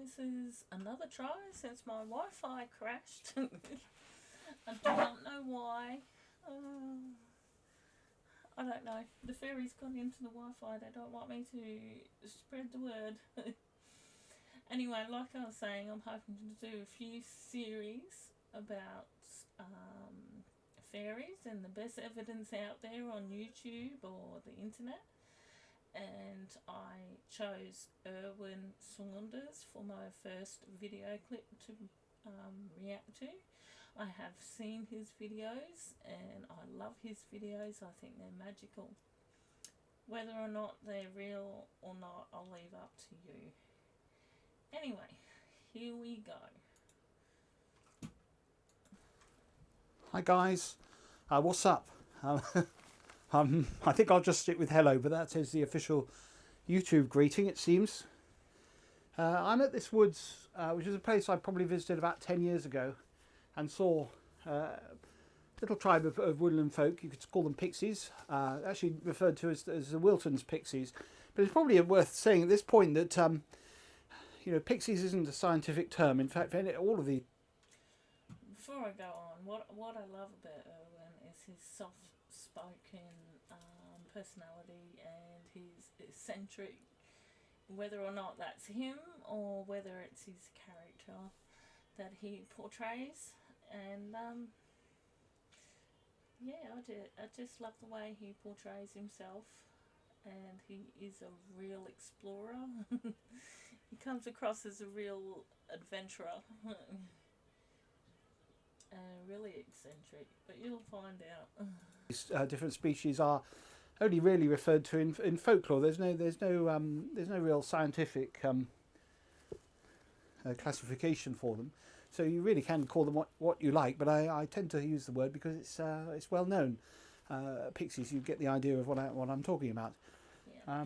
this is another try since my Wi-Fi crashed. I do not know why. I don't know. The fairies got into the Wi-Fi. They don't want me to spread the word. Anyway, like I was saying, I'm hoping to do a few series about fairies and the best evidence out there on YouTube or the internet. And I chose Erwin Saunders for my first video clip to react to. I have seen his videos and I love his videos. I think they're magical. Whether or not they're real or not, I'll leave up to you. Anyway, here we go. Hi guys, what's up? I think I'll just stick with hello, but that is the official YouTube greeting, it seems. I'm at this woods, which is a place I probably visited about 10 years ago and saw a little tribe of woodland folk. You could call them pixies, actually referred to as the Wilton's pixies. But it's probably worth saying at this point that you know, pixies isn't a scientific term. In fact, all of the... Before I go on, what I love about Erwin is his soft-spoken personality and his eccentric, whether or not that's him or whether it's his character that he portrays. And yeah, I just love the way he portrays himself, and he is a real explorer. He comes across as a real adventurer. Really eccentric, but you'll find out. These different species are only really referred to in folklore. There's no real scientific classification for them. So you really can call them what you like, but I tend to use the word because it's well known. Pixies, you get the idea of what I'm talking about. Yeah.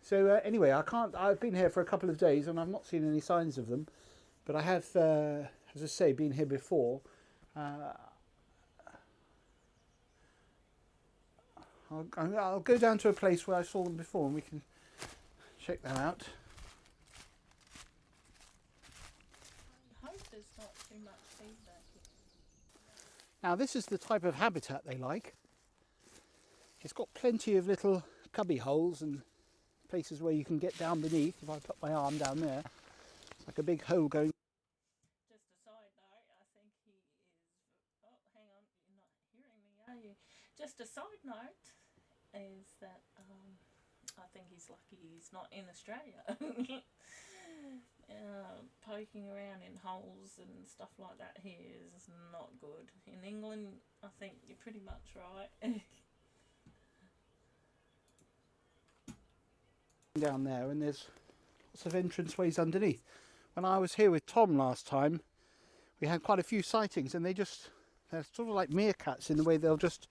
So anyway, I've been here for a couple of days and I've not seen any signs of them, but I have, as I say, been here before. I'll go down to a place where I saw them before and we can check that out. I hope there's not too much feedback. Now this is the type of habitat they like. It's got plenty of little cubby holes and places where you can get down beneath. If I put my arm down there, it's like a big hole going. Just a side note, I think he is... Oh, hang on, you're not hearing me, are you? Just a side note is that I think he's lucky he's not in Australia. Poking around in holes and stuff like that here is not good. In England, I think you're pretty much right. Down there, and there's lots of entranceways underneath. When I was here with Tom last time, we had quite a few sightings, and they're sort of like meerkats in the way they'll just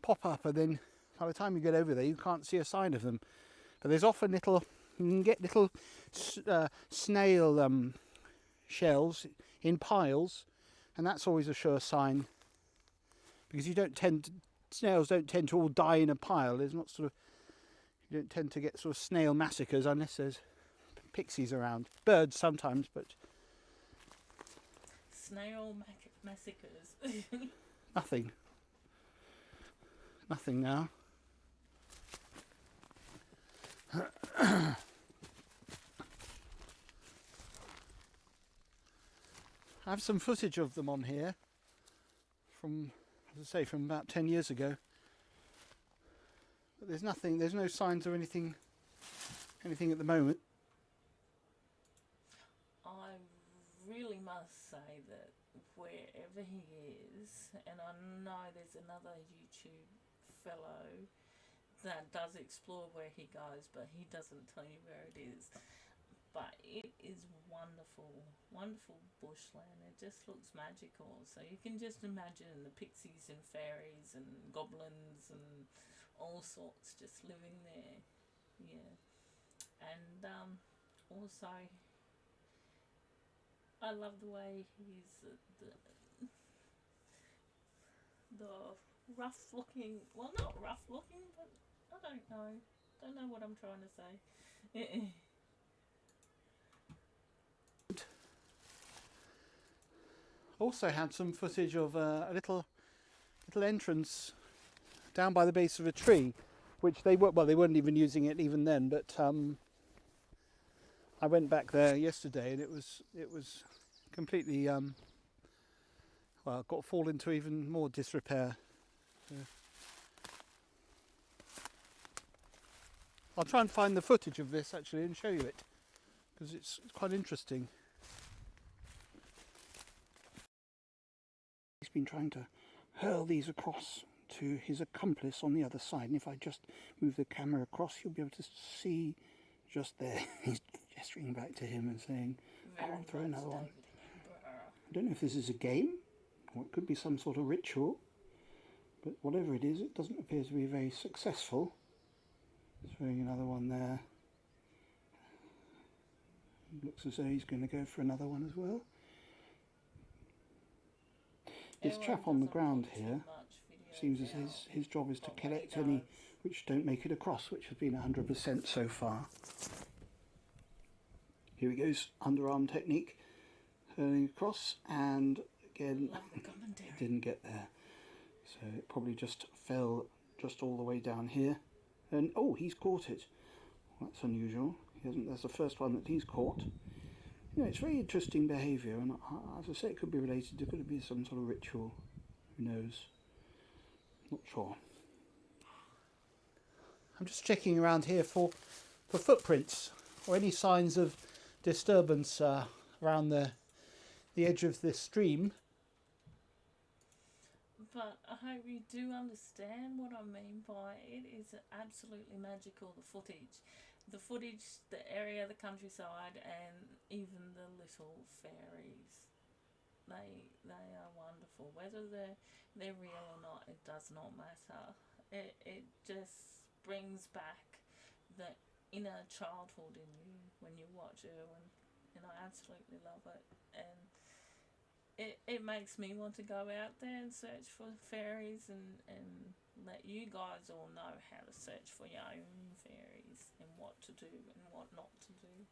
pop up, and then by the time you get over there, you can't see a sign of them. But there's often you can get little snail shells in piles, and that's always a sure sign, because snails don't tend to all die in a pile. There's not you don't tend to get sort of snail massacres unless there's pixies around. Birds sometimes, but Snail massacres. nothing now. I have some footage of them on here from, as I say, from about 10 years ago. But there's no signs of anything at the moment. I really must say that wherever he is, and I know there's another YouTube fellow that does explore where he goes, but he doesn't tell you where it is. But it is wonderful, wonderful bushland. It just looks magical. So you can just imagine the pixies and fairies and goblins and all sorts just living there. Yeah. And also, I love the way he's the rough looking, well, not rough looking, but I don't know what I'm trying to say. Also had some footage of a little entrance down by the base of a tree, which they weren't even using it even then. But I went back there yesterday, and it was completely got fall into even more disrepair. So I'll try and find the footage of this actually and show you it, because it's quite interesting. He's been trying to hurl these across to his accomplice on the other side, and if I just move the camera across, you'll be able to see just there. He's gesturing back to him and saying, "Come on, throw another one." I don't know if this is a game or it could be some sort of ritual, but whatever it is, it doesn't appear to be very successful. Throwing another one there. Looks as though he's going to go for another one as well. This chap on the ground here seems as his job is to collect any which don't make it across, which has been 100% so far. Here he goes, underarm technique, hurling across, and again it didn't get there. So it probably just fell just all the way down here. And oh, he's caught it. That's unusual. That's the first one that he's caught. You know, it's very interesting behaviour, and as I say, it could be related to, could it be some sort of ritual? Who knows? Not sure. I'm just checking around here for footprints or any signs of disturbance around the edge of this stream. But I hope you do understand what I mean by it is absolutely magical, the footage, the area, the countryside, and even the little fairies. They are wonderful. Whether they're real or not, it does not matter. It just brings back the inner childhood in you when you watch it, and I absolutely love it. And it makes me want to go out there and search for fairies and let you guys all know how to search for your own fairies and what to do and what not to do.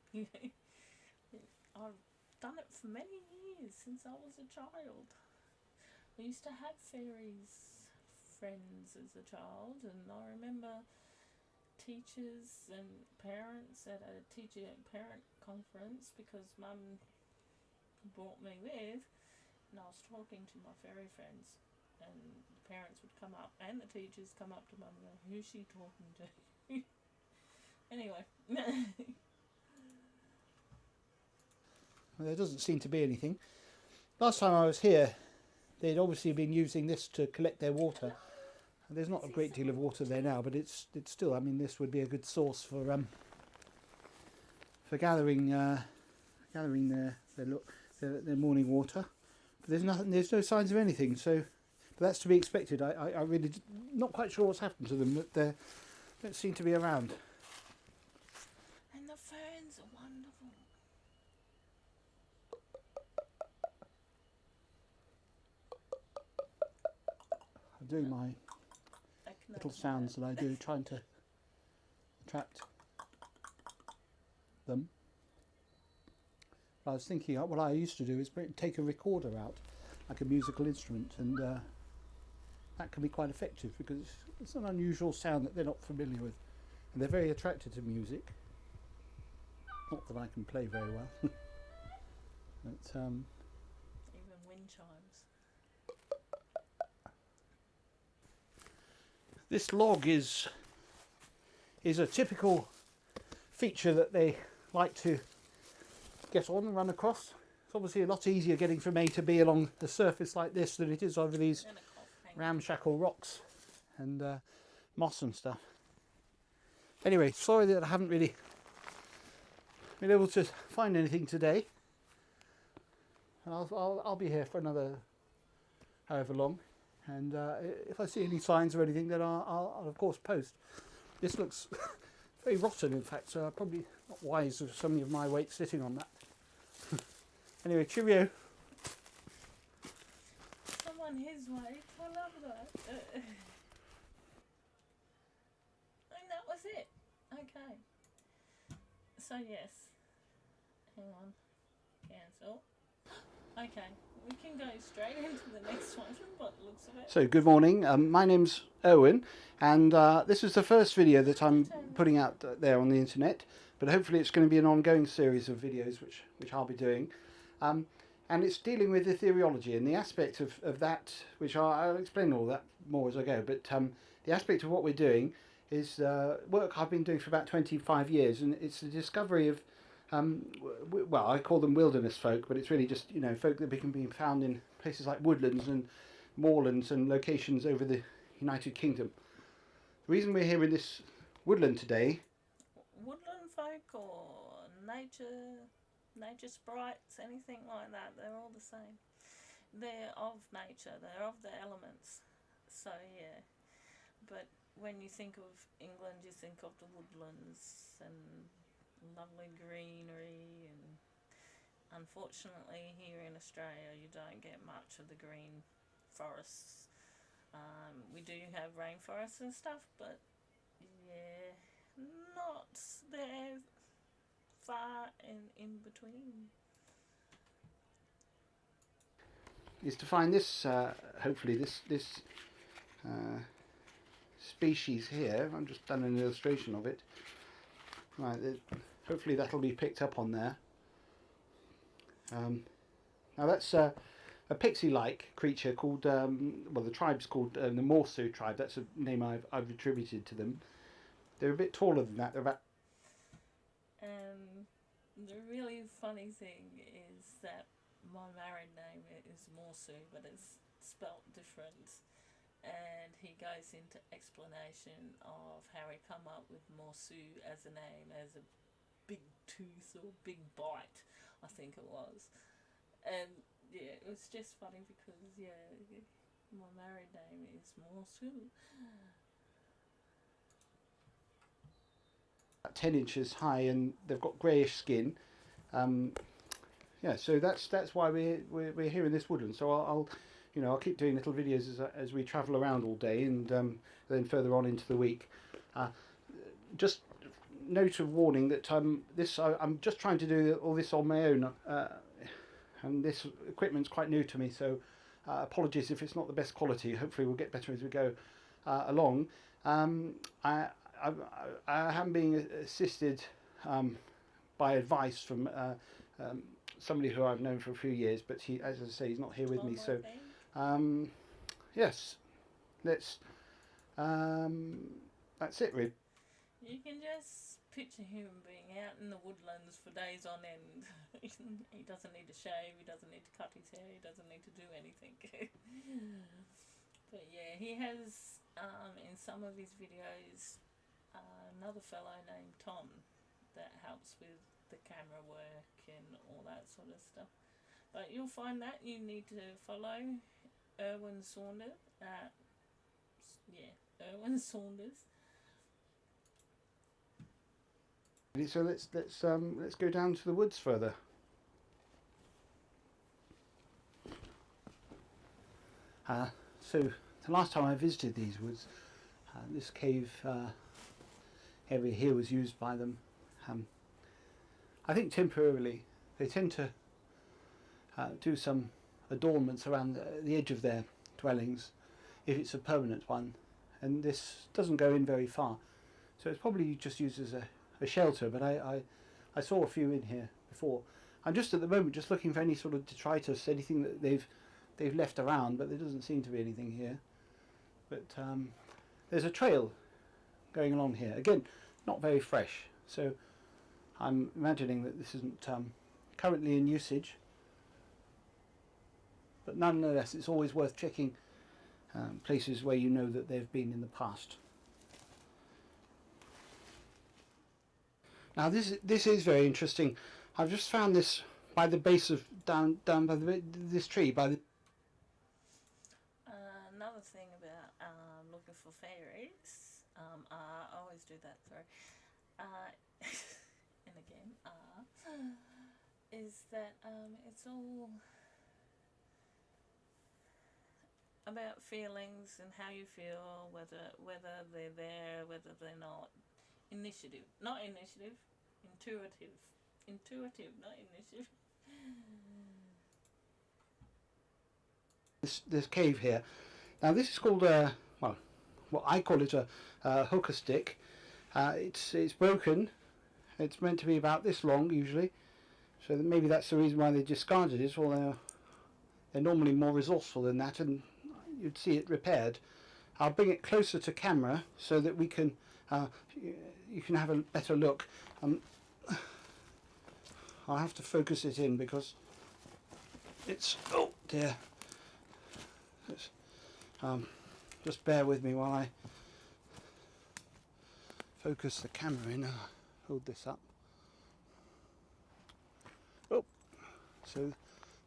I've done it for many years, since I was a child. I used to have fairies friends as a child, and I remember teachers and parents at a teacher parent conference, because Mum brought me with, and I was talking to my fairy friends, and the parents would come up and the teachers come up to Mum and go, "Who's she talking to?" Anyway. Well, there doesn't seem to be anything. Last time I was here, they'd obviously been using this to collect their water. There's not a great deal of water there now, but it's still, I mean, this would be a good source for gathering their morning water. But there's no signs of anything, so but that's to be expected. I really not quite sure what's happened to them, but they don't seem to be around. And the ferns are wonderful. I'm doing my little sounds that I do, trying to attract them. I was thinking, what I used to do is take a recorder out, like a musical instrument, and that can be quite effective because it's an unusual sound that they're not familiar with, and they're very attracted to music. Not that I can play very well, but even wind chimes. This log is a typical feature that they like to get on and run across. It's obviously a lot easier getting from A to B along a surface like this than it is over these ramshackle rocks and moss and stuff. Anyway, sorry that I haven't really been able to find anything today, and I'll be here for another however long, and if I see any signs or anything, then I'll of course post. This looks very rotten, in fact, so probably not wise of so many of my weight sitting on that. Anyway, cheerio. Someone his weight, I love that. And that was it. Okay. So yes. Hang on. Cancel. Okay, we can go straight into the next one from what looks of it. So, good morning. My name's Owen, and this is the first video that I'm putting out there on the internet. But hopefully, it's going to be an ongoing series of videos which I'll be doing. And it's dealing with ethereology and the aspect of that, which I'll explain all that more as I go. But the aspect of what we're doing is work I've been doing for about 25 years, and it's the discovery of, well, I call them wilderness folk, but it's really just, you know, folk that can be found in places like woodlands and moorlands and locations over the United Kingdom. The reason we're here in this woodland today, Woodland folk or nature sprites, anything like that, they're all the same. They're of nature, they're of the elements. So, yeah. But when you think of England, you think of the woodlands and lovely greenery, and unfortunately, here in Australia, you don't get much of the green forests. We do have rainforests and stuff, but yeah, not there far and in between. is to find this, hopefully this uh, species here. I've just done an illustration of it. Right, hopefully that'll be picked up on there. Now that's a pixie-like creature called, well, the tribe's called the Morsu tribe. That's a name I've attributed to them. They're a bit taller than that. They're about. And the really funny thing is that my married name is Morsu, but it's spelt different. And he goes into explanation of how he come up with Morsu as a name, as a big tooth or big bite, I think it was. And yeah, it was just funny because yeah, my married name is Morsu. 10 inches high, and they've got greyish skin. Yeah, so that's why we're here in this woodland. So I'll you know, I'll keep doing little videos as we travel around all day, and then further on into the week. Just note of warning that I'm just trying to do all this on my own, and this equipment's quite new to me. So apologies if it's not the best quality. Hopefully we'll get better as we go along. I am being assisted by advice from somebody who I've known for a few years, but he, as I say, he's not here with me. So, yes, let's. That's it, really. You can just picture him being out in the woodlands for days on end. He doesn't need to shave, he doesn't need to cut his hair, he doesn't need to do anything. But yeah, he has, in some of his videos, another fellow named Tom that helps with the camera work and all that sort of stuff. But you'll find that you need to follow Erwin Saunders at Erwin Saunders. So let's go down to the woods further. So the last time I visited these woods, this cave area here was used by them. I think temporarily. They tend to do some adornments around the edge of their dwellings, if it's a permanent one, and this doesn't go in very far, so it's probably just used as a shelter. But I saw a few in here before. I'm just at the moment just looking for any sort of detritus, anything that they've left around, but there doesn't seem to be anything here. But there's a trail going along here. Again, not very fresh, so I'm imagining that this isn't currently in usage. But nonetheless, it's always worth checking places where you know that they've been in the past. Now this is very interesting. I've just found this by the base of down by this tree by the. Another thing about looking for fairies, I always do that. Sorry, and again, is that it's all about feelings and how you feel, whether they're there, whether they're not. Initiative, not initiative. Intuitive, not initiative. this cave here. Now this is called a, well, what I call it a hooker stick. It's broken. It's meant to be about this long usually, so maybe that's the reason why they discarded it. Well, they're normally more resourceful than that, and you'd see it repaired. I'll bring it closer to camera so that we can you can have a better look. I'll have to focus it in because it's, oh dear. It's, just bear with me while I focus the camera in. Hold this up. Oh, so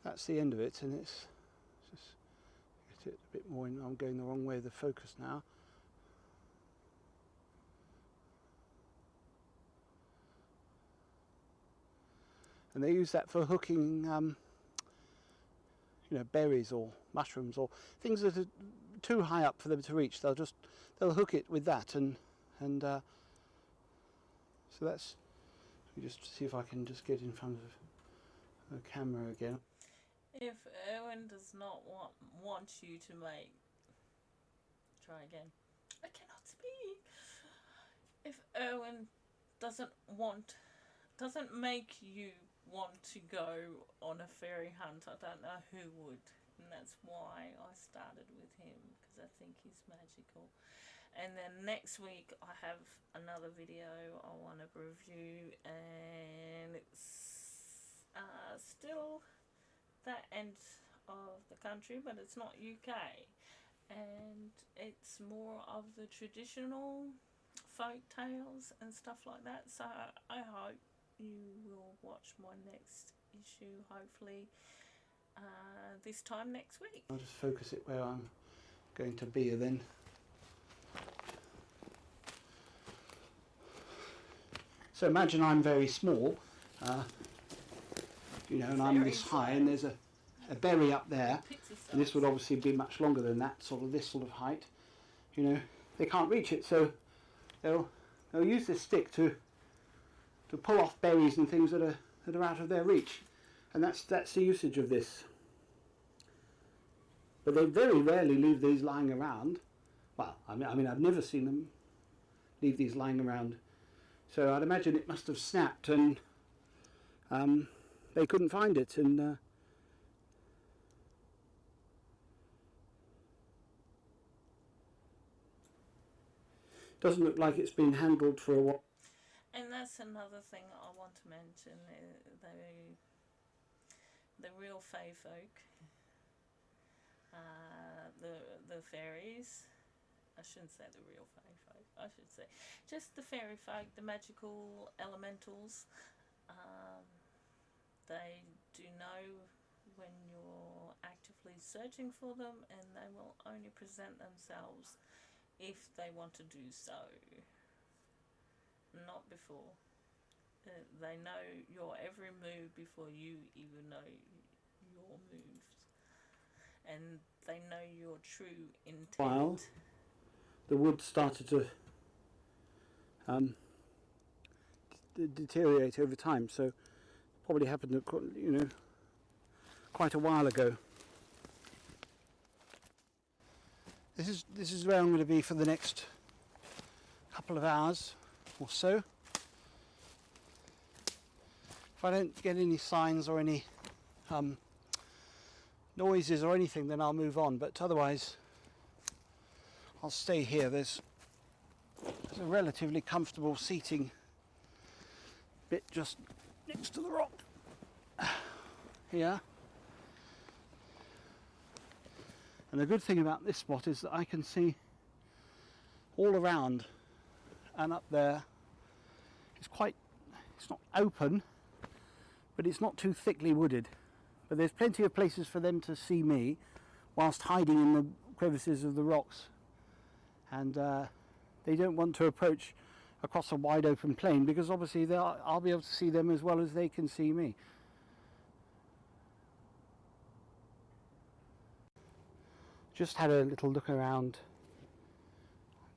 that's the end of it, and it's just get it a bit more in. I'm going the wrong way of the focus now. And they use that for hooking, you know, berries or mushrooms or things that are too high up for them to reach. They'll hook it with that, and so that's. Let me just see if I can just get in front of the camera again. If Erwin does not want you to make, try again. I cannot speak. If Erwin doesn't make you want to go on a fairy hunt, I don't know who would, and that's why I started with him, because I think he's magical. And then next week I have another video I want to review, and it's still that end of the country, but it's not UK, and it's more of the traditional folk tales and stuff like that. So I hope you will watch my next issue, hopefully this time next week. I'll just focus it where I'm going to be then. So imagine I'm very small, you know, and I'm this high, and there's a berry up there, and this would obviously be much longer than that, this sort of height. You know, they can't reach it, so they'll use this stick to pull off berries and things that are out of their reach, and that's the usage of this. But they very rarely leave these lying around. Well, I mean, I've never seen them leave these lying around. So I'd imagine it must have snapped, and they couldn't find it, and doesn't look like it's been handled for a while. And that's another thing I want to mention. The real fae folk, the fairies. I shouldn't say the real fae folk. I should say just the fairy folk, the magical elementals. They do know when you're actively searching for them, and they will only present themselves if they want to do so, not before. They know your every move before you even know your moves, and they know your true intent. While the wood started to deteriorate over time, so probably happened, you know, quite a while ago. This is where I'm going to be for the next couple of hours or so. If I don't get any signs or any noises or anything, then I'll move on, but otherwise I'll stay here. There's a relatively comfortable seating bit just next to the rock here. And the good thing about this spot is that I can see all around and up there. It's not open, but it's not too thickly wooded. But there's plenty of places for them to see me whilst hiding in the crevices of the rocks. And they don't want to approach across a wide open plain, because obviously I'll be able to see them as well as they can see me. Just had a little look around.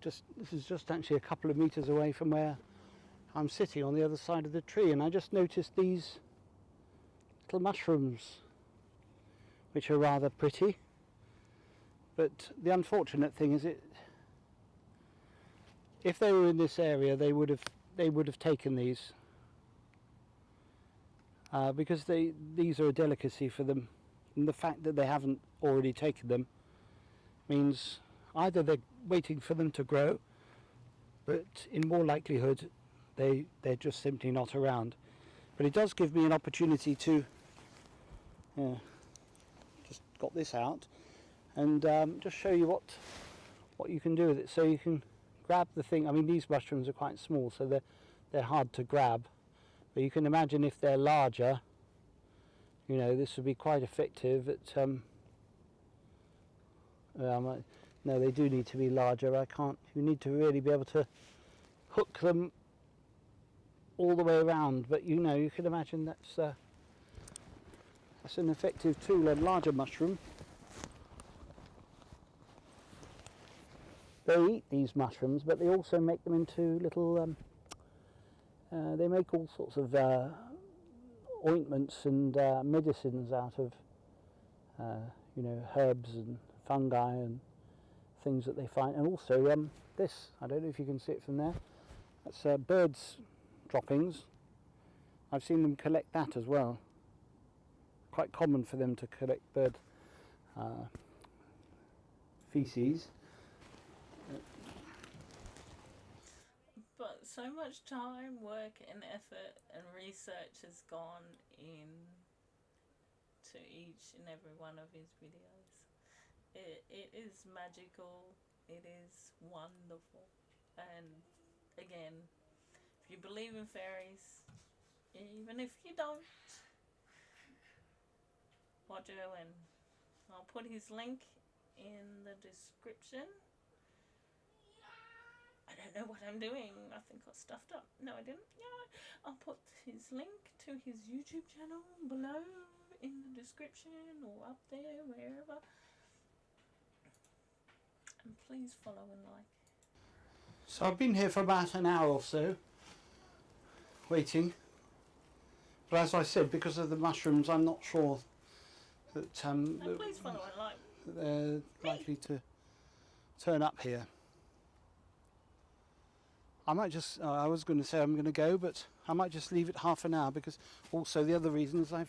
This is just actually a couple of meters away from where I'm sitting on the other side of the tree, and I just noticed these little mushrooms, which are rather pretty. But the unfortunate thing is, if they were in this area, they would have taken these, because these are a delicacy for them, and the fact that they haven't already taken them means either they're waiting for them to grow, but in more likelihood they're just simply not around. But it does give me an opportunity to just got this out and just show you what you can do with it. So you can grab the thing. I mean, these mushrooms are quite small, so they're hard to grab, but you can imagine if they're larger, you know, this would be quite effective at no, they do need to be larger. I can't. You need to really be able to hook them all the way around. But you know, you can imagine that's an effective tool. A larger mushroom. They eat these mushrooms, but they also make them into little. They make all sorts of ointments and medicines out of you know, herbs and fungi and things that they find. And also this, I don't know if you can see it from there, that's birds' droppings. I've seen them collect that as well. Quite common for them to collect bird feces. But so much time, work and effort and research has gone in to each and every one of his videos. It is magical, it is wonderful. And again, if you believe in fairies, even if you don't, what doing? I'll put his link in the description. I don't know what I'm doing. I think I stuffed up. No, I didn't. Yeah, I'll put his link to his YouTube channel below in the description or up there, wherever. And please follow and like. So I've been here for about an hour or so, waiting. But as I said, because of the mushrooms, I'm not sure that And please follow and like. they're likely to turn up here. I might just, I was going to say I'm going to go, but I might just leave it half an hour, because also the other reason is I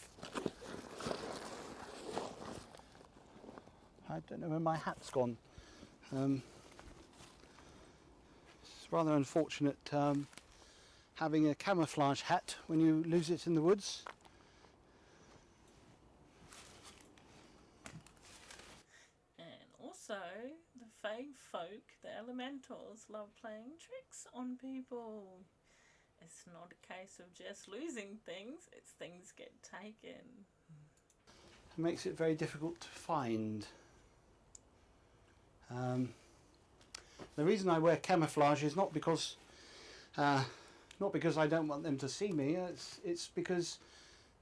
don't know where my hat's gone. It's rather unfortunate having a camouflage hat when you lose it in the woods. And also, the Fae folk, the elementals, love playing tricks on people. It's not a case of just losing things, it's things get taken. It makes it very difficult to find. The reason I wear camouflage is not because I don't want them to see me. It's because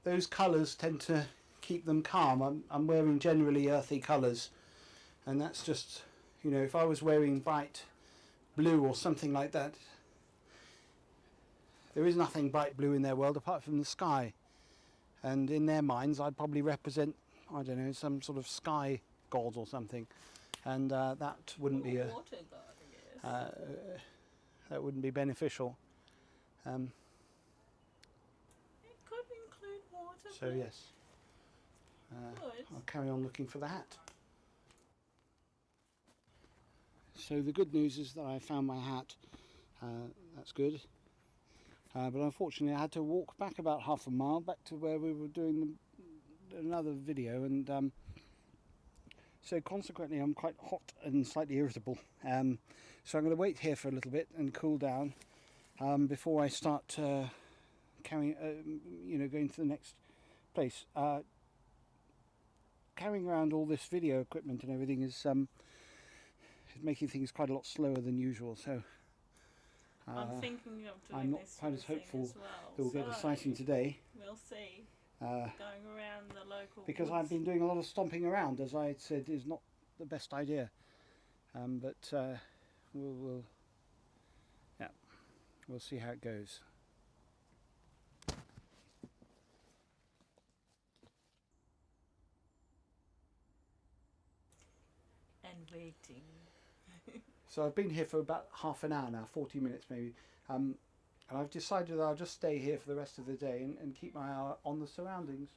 those colours tend to keep them calm. I'm wearing generally earthy colours, and that's just, you know, if I was wearing bright blue or something like that, there is nothing bright blue in their world apart from the sky, and in their minds I'd probably represent, I don't know, some sort of sky god or something, and that wouldn't be water god, I guess. That wouldn't be beneficial. It could include water. So yes, I'll carry on looking for the hat. So the good news is that I found my hat. That's good. But unfortunately I had to walk back about half a mile back to where we were doing another video, and so consequently I'm quite hot and slightly irritable. So I'm going to wait here for a little bit and cool down before I start going to the next place. Carrying around all this video equipment and everything is making things quite a lot slower than usual. So I'm thinking of doing I'm not this quite as hopeful as well. that we'll get a sighting today. We'll see. Going around the local because woods. I've been doing a lot of stomping around, as I said, is not the best idea. But we'll see how it goes. And waiting. So I've been here for about half an hour now, 40 minutes maybe. And I've decided that I'll just stay here for the rest of the day and keep my eye on the surroundings.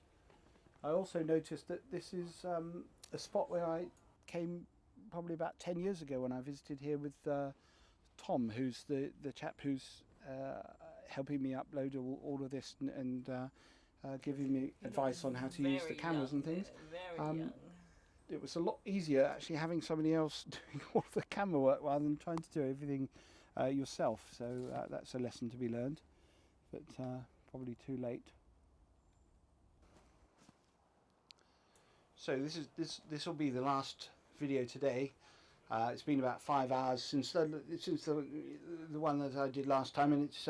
I also noticed that this is a spot where I came probably about 10 years ago when I visited here with Tom, who's the chap who's helping me upload all of this and giving me advice on how to use the cameras and things. Very young. It was a lot easier actually having somebody else doing all of the camera work rather than trying to do everything yourself. So that's a lesson to be learned, but probably too late. So this will be the last video today. It's been about 5 hours since the one that I did last time, and it's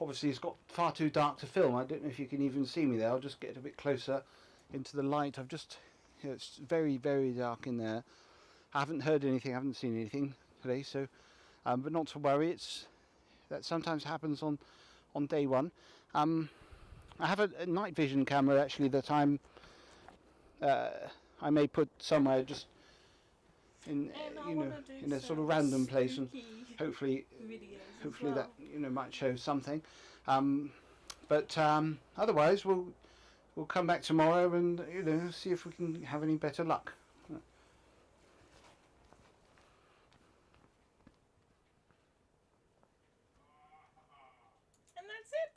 obviously it's got far too dark to film. I don't know if you can even see me there. I'll just get a bit closer into the light. It's very, very dark in there. I haven't heard anything, I haven't seen anything today, so but not to worry. That sometimes happens on day one. I have a night vision camera actually that I may put somewhere just in in a sort of random place, and hopefully that might show something. But otherwise we'll come back tomorrow and see if we can have any better luck. And that's it.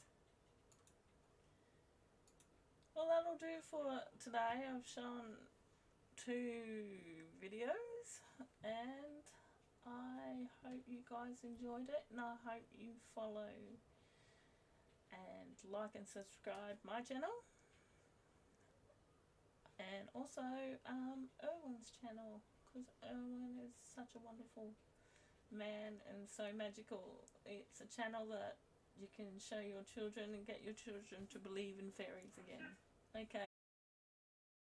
Well, that'll do for today. I've shown 2 videos, and I hope you guys enjoyed it, and I hope you follow and like and subscribe my channel, and also Erwin's channel, because Erwin is such a wonderful man and so magical. It's a channel that you can show your children and get your children to believe in fairies again. Okay,